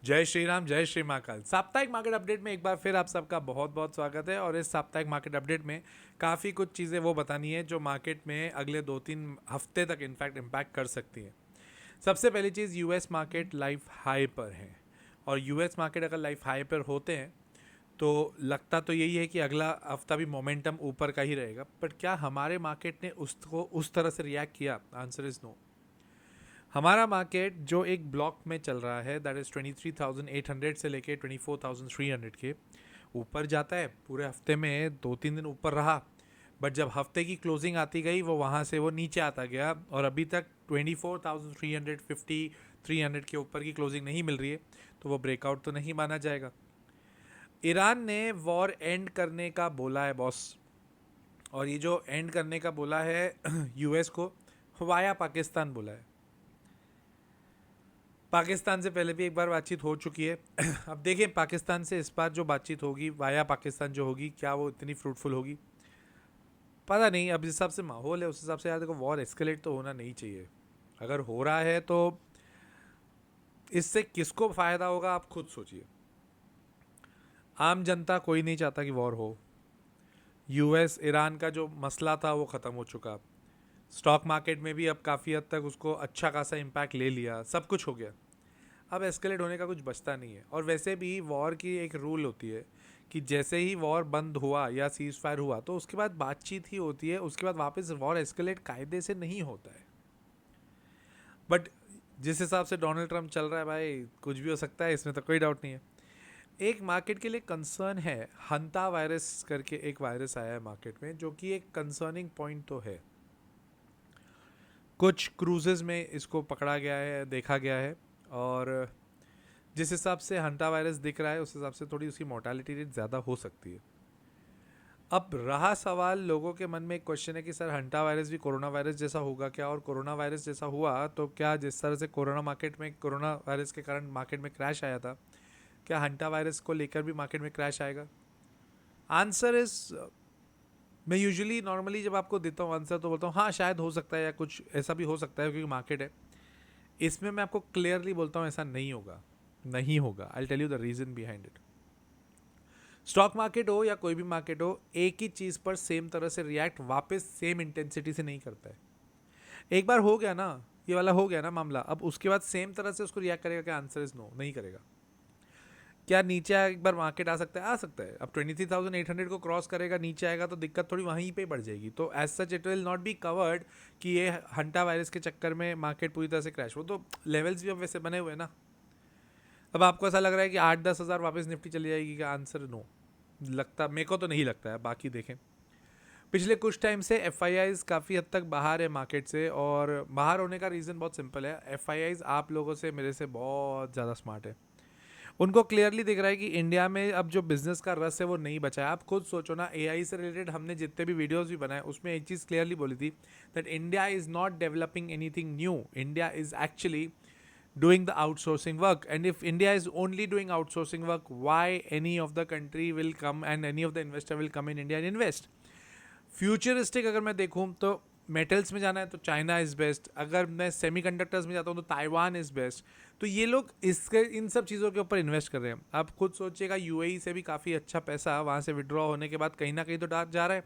जय श्री राम, जय श्री महाकाल। साप्ताहिक मार्केट अपडेट में एक बार फिर आप सबका बहुत बहुत स्वागत है। और इस साप्ताहिक मार्केट अपडेट में काफ़ी कुछ चीज़ें वो बतानी है जो मार्केट में अगले 2-3 हफ्ते तक इनफैक्ट इम्पैक्ट कर सकती हैं। सबसे पहली चीज़, यूएस मार्केट लाइफ हाई पर है। और यूएस मार्केट अगर लाइफ हाई पर होते हैं तो लगता तो यही है कि अगला हफ्ता भी मोमेंटम ऊपर का ही रहेगा। बट क्या हमारे मार्केट ने उसको उस तरह से रिएक्ट किया? Answer is no. हमारा मार्केट जो एक ब्लॉक में चल रहा है, दैट इज़ 23,800 से लेके 24,300 के ऊपर जाता है। पूरे हफ्ते में 2-3 दिन ऊपर रहा, बट जब हफ्ते की क्लोजिंग आती गई वो वहाँ से वो नीचे आता गया। और अभी तक 24,350 300 के ऊपर की क्लोजिंग नहीं मिल रही है, तो वो ब्रेकआउट तो नहीं माना जाएगा। ईरान ने वॉर एंड करने का बोला है बॉस। और ये जो एंड करने का बोला है यूएस को, वाया पाकिस्तान बोला है। पाकिस्तान से पहले भी एक बार बातचीत हो चुकी है। अब देखिए पाकिस्तान से इस बार जो बातचीत होगी वाया पाकिस्तान जो होगी, क्या वो इतनी फ्रूटफुल होगी पता नहीं। अब जिस हिसाब से माहौल है उस हिसाब से यार देखो, वॉर एस्केलेट तो होना नहीं चाहिए। अगर हो रहा है तो इससे किसको फ़ायदा होगा आप खुद सोचिए। आम जनता कोई नहीं चाहता कि वॉर हो। यूएस ईरान का जो मसला था वो ख़त्म हो चुका। स्टॉक मार्केट में भी अब काफ़ी हद तक उसको अच्छा खासा इम्पैक्ट ले लिया, सब कुछ हो गया। अब एस्केलेट होने का कुछ बचता नहीं है। और वैसे भी वॉर की एक रूल होती है कि जैसे ही वॉर बंद हुआ या सीज फायर हुआ तो उसके बाद बातचीत ही होती है, उसके बाद वापस वॉर एस्केलेट कायदे से नहीं होता है। बट जिस हिसाब से डोनाल्ड ट्रंप चल रहा है भाई, कुछ भी हो सकता है, इसमें तो कोई डाउट नहीं है। एक मार्केट के लिए कंसर्न है, हंता वायरस करके एक वायरस आया है मार्केट में, जो कि एक कंसर्निंग पॉइंट तो है। कुछ क्रूजेज में इसको पकड़ा गया है, देखा गया है। और जिस हिसाब से हंटा वायरस दिख रहा है उस हिसाब से थोड़ी उसकी मोर्टालिटी रेट ज़्यादा हो सकती है। अब रहा सवाल, लोगों के मन में एक क्वेश्चन है कि सर हंटा वायरस भी कोरोना वायरस जैसा होगा क्या? और कोरोना वायरस जैसा हुआ तो क्या जिस तरह से कोरोना वायरस के कारण मार्केट में क्रैश आया था, क्या हंटा वायरस को लेकर भी मार्केट में क्रैश आएगा? आंसर इज, मैं यूजुअली नॉर्मली जब आपको देता हूँ आंसर तो बोलता हूँ हाँ शायद हो सकता है या कुछ ऐसा भी हो सकता है क्योंकि मार्केट है। इसमें मैं आपको क्लियरली बोलता हूँ ऐसा नहीं होगा, नहीं होगा। I tell you the reason behind it. Stock market हो या कोई भी मार्केट हो, एक ही चीज़ पर सेम तरह से रिएक्ट वापस सेम इंटेंसिटी से नहीं करता है। एक बार हो गया ना, ये वाला हो गया ना मामला, अब उसके बाद सेम तरह से उसको रिएक्ट करेगा क्या? आंसर इज नो, नहीं करेगा। क्या नीचे एक बार मार्केट आ सकता है? आ सकता है। अब 23,800 को क्रॉस करेगा, नीचे आएगा तो दिक्कत थोड़ी वहीं पे बढ़ जाएगी। तो as such it will not be covered कि ये हंटा वायरस के चक्कर में मार्केट पूरी तरह से क्रैश हो। तो लेवल्स भी अब वैसे बने हुए हैं ना। अब आपको ऐसा लग रहा है कि 8-10 हज़ार वापस निफ्टी चली जाएगी क्या? आंसर नो, लगता मेरे को तो नहीं लगता है। बाकी देखें, पिछले कुछ टाइम से एफ आई आईज काफ़ी हद तक बाहर है मार्केट से। और बाहर होने का रीज़न बहुत सिंपल है, एफ आई आईज आप लोगों से मेरे से बहुत ज़्यादा स्मार्ट है। उनको क्लियरली दिख रहा है कि इंडिया में अब जो बिजनेस का रस है वो नहीं बचा है। आप खुद सोचो ना, एआई से रिलेटेड हमने जितने भी वीडियोस भी बनाए उसमें एक चीज़ क्लियरली बोली थी, that India is not developing anything new, India is actually doing the outsourcing work. And if India is only doing outsourcing work, why any of the country will come and any of the investor will come in India and invest? Futuristic अगर मैं देखूँ तो metals में जाना है तो China is best, अगर मैं सेमीकंडक्टर्स में जाता हूँ तो ताइवान इज़ बेस्ट। तो ये लोग इसके इन सब चीज़ों के ऊपर इन्वेस्ट कर रहे हैं। आप खुद सोचिएगा, यूएई से भी काफ़ी अच्छा पैसा वहाँ से विड्रॉ होने के बाद कहीं ना कहीं तो जा रहा है।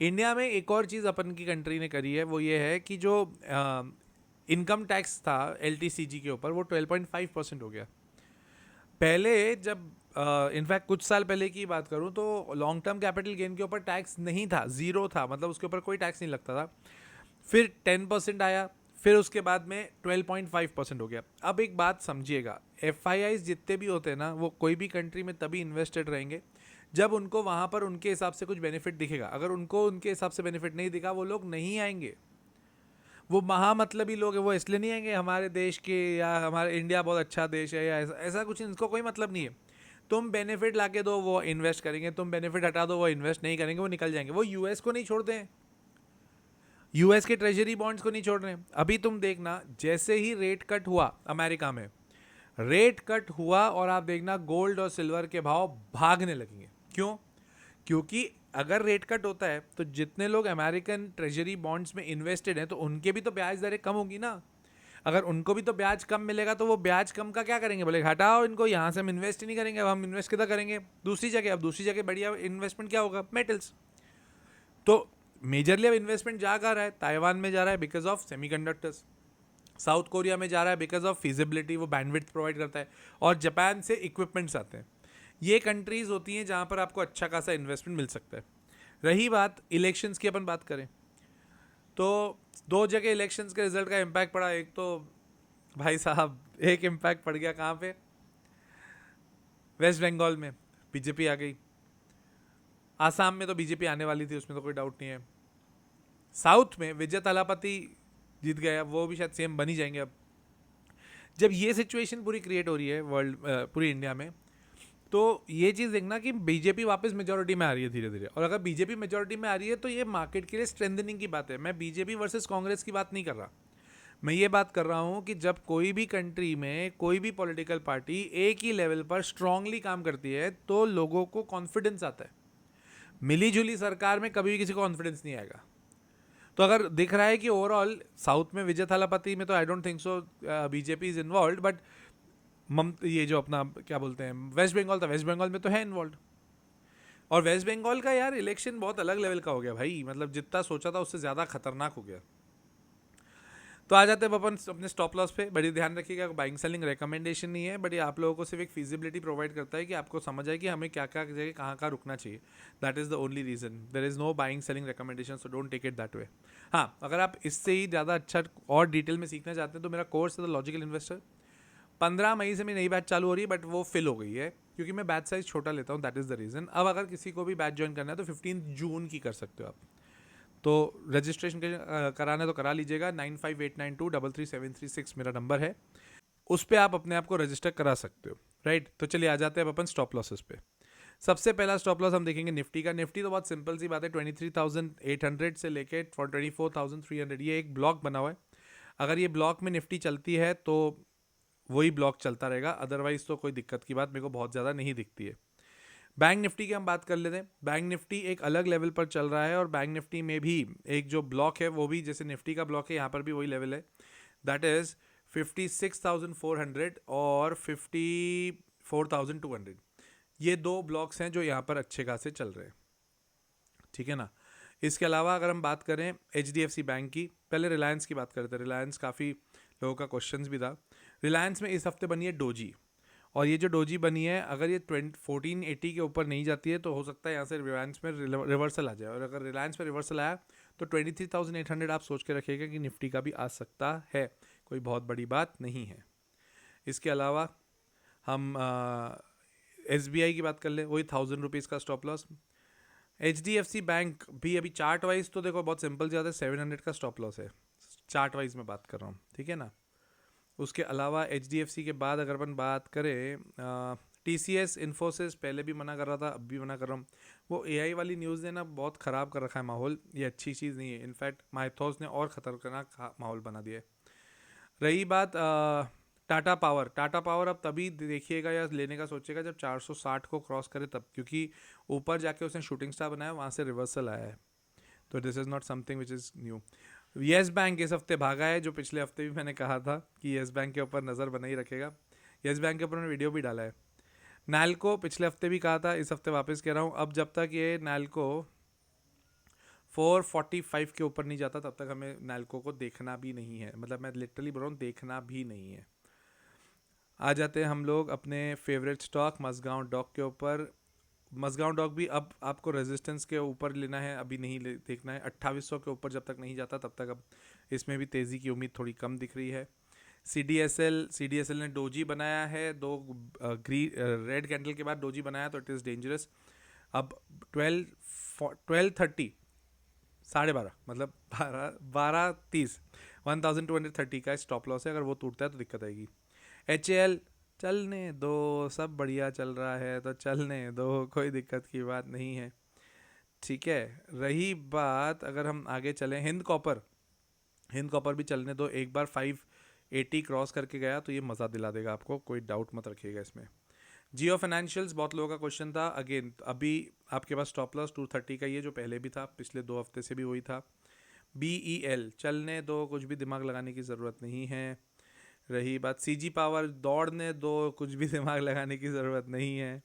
इंडिया में एक और चीज़ अपन की कंट्री ने करी है, वो ये है कि जो इनकम टैक्स था एल के ऊपर, वो 12.5% हो गया। पहले जब इनफैक्ट कुछ साल पहले की बात करूं तो लॉन्ग टर्म कैपिटल गेन के ऊपर टैक्स नहीं था, ज़ीरो था, मतलब उसके ऊपर कोई टैक्स नहीं लगता था। फिर 10% आया, फिर उसके बाद में 12.5% हो गया। अब एक बात समझिएगा, एफ आई आईज जितने भी होते हैं ना, वो कोई भी कंट्री में तभी इन्वेस्टेड रहेंगे जब उनको वहाँ पर उनके हिसाब से कुछ बेनिफिट दिखेगा। अगर उनको उनके हिसाब से बेनिफिट नहीं दिखा, वो लोग नहीं आएंगे। वो महामतलबी लोग हैं, वो इसलिए नहीं आएंगे हमारे देश के, या हमारे इंडिया बहुत अच्छा देश है या ऐसा ऐसा कुछ इनको कोई मतलब नहीं है। तुम बेनिफिट ला के दो वो इन्वेस्ट करेंगे, तुम बेनिफिट हटा दो वो इन्वेस्ट नहीं करेंगे, वो निकल जाएंगे। वो यूएस को नहीं छोड़ते हैं, यूएस के ट्रेजरी बॉन्ड्स को नहीं छोड़ रहे हैं। अभी तुम देखना, जैसे ही रेट कट हुआ अमेरिका में, रेट कट हुआ और आप देखना गोल्ड और सिल्वर के भाव भागने लगेंगे। क्यों? क्योंकि अगर रेट कट होता है तो जितने लोग अमेरिकन ट्रेजरी बॉन्ड्स में इन्वेस्टेड हैं तो उनके भी तो ब्याज दरें कम होगी ना। अगर उनको भी तो ब्याज कम मिलेगा तो वो ब्याज कम का क्या करेंगे, बोले हटाओ इनको, यहाँ से हम इन्वेस्ट ही नहीं करेंगे, अब हम इन्वेस्ट कितना करेंगे दूसरी जगह। अब दूसरी जगह बढ़िया इन्वेस्टमेंट क्या होगा, मेटल्स। तो मेजरली अब इन्वेस्टमेंट जा कहाँ रहा है, ताइवान में जा रहा है because of semiconductors, south Korea में जा रहा है बिकॉज ऑफ फिजिबिलिटी, वो बैंडविड्थ प्रोवाइड करता है, और जापान से इक्विपमेंट्स आते हैं। ये कंट्रीज होती हैं जहाँ पर आपको अच्छा खासा इन्वेस्टमेंट मिल सकता है। रही बात इलेक्शंस की, अपन बात करें तो 2 जगह इलेक्शंस के रिजल्ट का इम्पैक्ट पड़ा। एक तो भाई साहब एक इम्पैक्ट पड़ गया कहाँ पे, वेस्ट बंगाल में बीजेपी आ गई। आसाम में तो बीजेपी आने वाली थी, उसमें तो कोई डाउट नहीं है। साउथ में विजय थालापति जीत गया, वो भी शायद सीएम बन ही जाएंगे अब। जब ये सिचुएशन पूरी क्रिएट हो रही है वर्ल्ड पूरी इंडिया में, तो ये चीज़ देखना कि बीजेपी वापस मेजोरिटी में आ रही है धीरे धीरे। और अगर बीजेपी मेजोरिटी में आ रही है तो ये मार्केट के लिए स्ट्रेंथनिंग की बात है। मैं बीजेपी वर्सेस कांग्रेस की बात नहीं कर रहा, मैं ये बात कर रहा हूँ कि जब कोई भी कंट्री में कोई भी पॉलिटिकल पार्टी एक ही लेवल पर स्ट्रांगली काम करती है तो लोगों को कॉन्फिडेंस आता है। मिली जुली सरकार में कभी भी किसी को कॉन्फिडेंस नहीं आएगा। तो अगर दिख रहा है कि ओवरऑल साउथ में विजय थालापति में तो I don't think so BJP is involve, but ये जो अपना क्या बोलते हैं वेस्ट बंगाल था, वेस्ट बंगाल में तो है इन्वॉल्व। और वेस्ट बंगाल का यार इलेक्शन बहुत अलग लेवल का हो गया भाई, मतलब जितना सोचा था उससे ज़्यादा खतरनाक हो गया। तो आ जाते हैं अपन अपने स्टॉप लॉस पे। बड़ी ध्यान रखिएगा, बाइंग सेलिंग रिकमेंडेशन नहीं है, बट ये आप लोगों को सिर्फ एक फिजिबिलिटी प्रोवाइड करता है कि आपको समझ आए कि हमें क्या क्या जगह कहाँ कहाँ रुकना चाहिए। That is the only reason, there is no buying selling recommendation, so don't take it that way. हाँ, अगर आप इससे ही ज़्यादा अच्छा और डिटेल में सीखना चाहते हैं तो मेरा कोर्स है द लॉजिकल इन्वेस्टर। 15 मई से मेरी नई बैच चालू हो रही है, बट वो फिल हो गई है क्योंकि मैं बैच साइज छोटा लेता हूँ, दैट इज़ द रीज़न। अब अगर किसी को भी बैच ज्वाइन करना है तो 15 जून की कर सकते हो आप। तो रजिस्ट्रेशन कराना है तो करा लीजिएगा। 9589233736 मेरा नंबर है, उस पर आप अपने आप को रजिस्टर करा सकते हो, राइट। तो चलिए आ जाते हैं अब अपन स्टॉप लॉसेस पे। सबसे पहला स्टॉप लॉस हम देखेंगे निफ्टी का। निफ्टी तो बहुत सिंपल सी बात है, 23,800 से लेके 24,300 ये एक ब्लॉक बना हुआ है। अगर ये ब्लॉक में निफ्टी चलती है तो वही ब्लॉक चलता रहेगा, अदरवाइज तो कोई दिक्कत की बात मेरे को बहुत ज़्यादा नहीं दिखती है। बैंक निफ्टी की हम बात कर लेते हैं। बैंक निफ्टी एक अलग लेवल पर चल रहा है और बैंक निफ्टी में भी एक जो ब्लॉक है वो भी जैसे निफ्टी का ब्लॉक है, यहाँ पर भी वही लेवल है, दैट इज 56,400 और 54,200। ये 2 ब्लॉक्स हैं जो यहाँ पर अच्छे खासे चल रहे हैं, ठीक है ना। इसके अलावा अगर हम बात करें HDFC बैंक की, पहले रिलायंस की बात करते हैं। रिलायंस काफ़ी लोगों का क्वेश्चन भी था। रिलायंस में इस हफ्ते बनी है डोजी, और ये जो डोजी बनी है अगर ये 1480 के ऊपर नहीं जाती है तो हो सकता है यहाँ से रिलायंस में रिवर्सल आ जाए, और अगर रिलायंस में रिवर्सल आया तो 23,800 आप सोच के रखिएगा कि निफ्टी का भी आ सकता है, कोई बहुत बड़ी बात नहीं है। इसके अलावा हम SBI की बात कर ले, वही 1,000 रुपीज़ का स्टॉप लॉस। HDFC बैंक भी अभी चार्ट वाइज तो देखो बहुत सिंपल ज़्यादा 700 का स्टॉप लॉस है, चार्ट वाइज में बात कर रहा हूँ, ठीक है ना। उसके अलावा HDFC के बाद अगर अपन बात करें TCS इन्फोसिस, पहले भी मना कर रहा था अब भी मना कर रहा हूँ। वो AI वाली न्यूज़ ने ना बहुत ख़राब कर रखा है माहौल, ये अच्छी चीज़ नहीं है। इनफैक्ट माइथोस ने और ख़तरनाक माहौल बना दिया है। रही बात टाटा पावर, टाटा पावर अब तभी देखिएगा या लेने का सोचेगा जब 460 को क्रॉस करे तब, क्योंकि ऊपर जाके उसने शूटिंग स्टार बनाया, वहाँ से रिवर्सल आया है। तो this is not something which is new. Yes bank इस हफ्ते भागा है, जो पिछले हफ्ते भी मैंने कहा था कि येस बैंक के ऊपर नज़र बनाई रखेगा। येस बैंक के ऊपर मैंने वीडियो भी डाला है। नैल्को पिछले हफ्ते भी कहा था, इस हफ्ते वापस कह रहा हूँ। अब जब तक ये नैल्को 445 के ऊपर नहीं जाता तब तक हमें नैल्को को देखना भी नहीं है, मतलब मैं लिटरली बोल रहा हूँ देखना भी नहीं है। आ जाते हैं हम लोग अपने फेवरेट स्टॉक मज़गांव डॉक के ऊपर। मज़गांव डॉक भी अब आपको रेजिस्टेंस के ऊपर लेना है, अभी नहीं देखना है। 2800 के ऊपर जब तक नहीं जाता तब तक अब इसमें भी तेज़ी की उम्मीद थोड़ी कम दिख रही है। CDSL ने डोजी बनाया है, 2 रेड कैंडल के बाद डोजी बनाया, तो इट इज़ डेंजरस। अब 12:30 12:30 मतलब 12:30 1230 का स्टॉप लॉस है, अगर वो टूटता है तो दिक्कत आएगी। HAL चलने दो, सब बढ़िया चल रहा है तो चलने दो, कोई दिक्कत की बात नहीं है, ठीक है। रही बात अगर हम आगे चलें हिंद कॉपर भी चलने दो, एक बार 580 क्रॉस करके गया तो ये मज़ा दिला देगा आपको, कोई डाउट मत रखिएगा इसमें। जियो फाइनेंशियल्स बहुत लोगों का क्वेश्चन था, अगेन अभी आपके पास स्टॉप लॉस 230 का, ये जो पहले भी था पिछले 2 हफ्ते से भी वही था। BEL चलने दो, कुछ भी दिमाग लगाने की ज़रूरत नहीं है। रही बात CG पावर, दौड़ने दो, कुछ भी दिमाग लगाने की ज़रूरत नहीं है,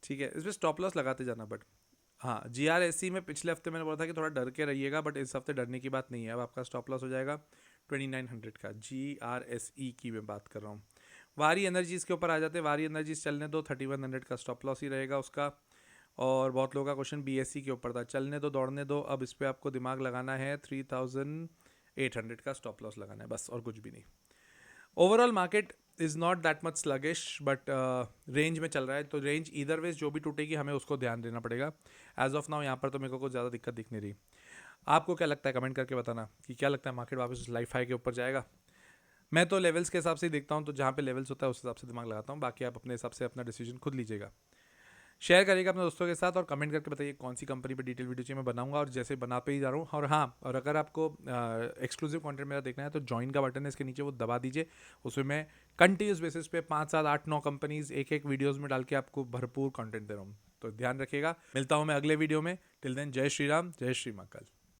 ठीक है। इसमें स्टॉप लॉस लगाते जाना। बट हाँ, GRSE में पिछले हफ्ते मैंने बोला था कि थोड़ा डर के रहिएगा, बट इस हफ्ते डरने की बात नहीं है। अब आपका स्टॉप लॉस हो जाएगा 2900 का, GRSE की मैं बात कर रहा हूँ। वारी एनर्जीज के ऊपर आ जाते हैं। वारी एनर्जीज चलने दो, 3100 का स्टॉप लॉस ही रहेगा उसका। और बहुत लोगों का क्वेश्चन BSE के ऊपर था, चलने दो, दौड़ने दो। अब इस पर आपको दिमाग लगाना है, 3800 का स्टॉप लॉस लगाना है बस, और कुछ भी नहीं। Overall market is not that much sluggish, but range में चल रहा है, तो रेंज इधर वेज जो भी टूटेगी हमें उसको ध्यान देना पड़ेगा। एज ऑफ नाउ यहाँ पर तो मेरे को कुछ ज़्यादा दिक्कत दिख नहीं रही। आपको क्या लगता है, कमेंट करके बताना कि क्या लगता है, मार्केट वापस लाइफ हाई के ऊपर जाएगा। मैं तो लेवल्स के हिसाब से ही देखता हूँ, तो जहाँ पे लेवल्स होता है उस हिसाब से दिमाग लगाता हूँ। बाकी आप अपने हिसाब से अपना डिसीजन खुद लीजिएगा। शेयर करिएगा अपने दोस्तों के साथ, और कमेंट करके बताइए कौन सी कंपनी पे डिटेल वीडियो चाहिए, मैं बनाऊंगा, और जैसे बना पे ही जा रहा हूँ। और हाँ, और अगर आपको एक्सक्लूसिव कंटेंट मेरा देखना है तो ज्वाइन का बटन है इसके नीचे, वो दबा दीजिए। उसमें मैं कंटिन्यूस बेसिस पे 5, 7, 8, 9 कंपनीज एक वीडियोज़ में डाल के आपको भरपूर कंटेंट दे रहा हूँ। तो ध्यान रखिएगा, मिलता हूँ मैं अगले वीडियो में। टिल देन, जय श्री राम, जय श्री महाकाल।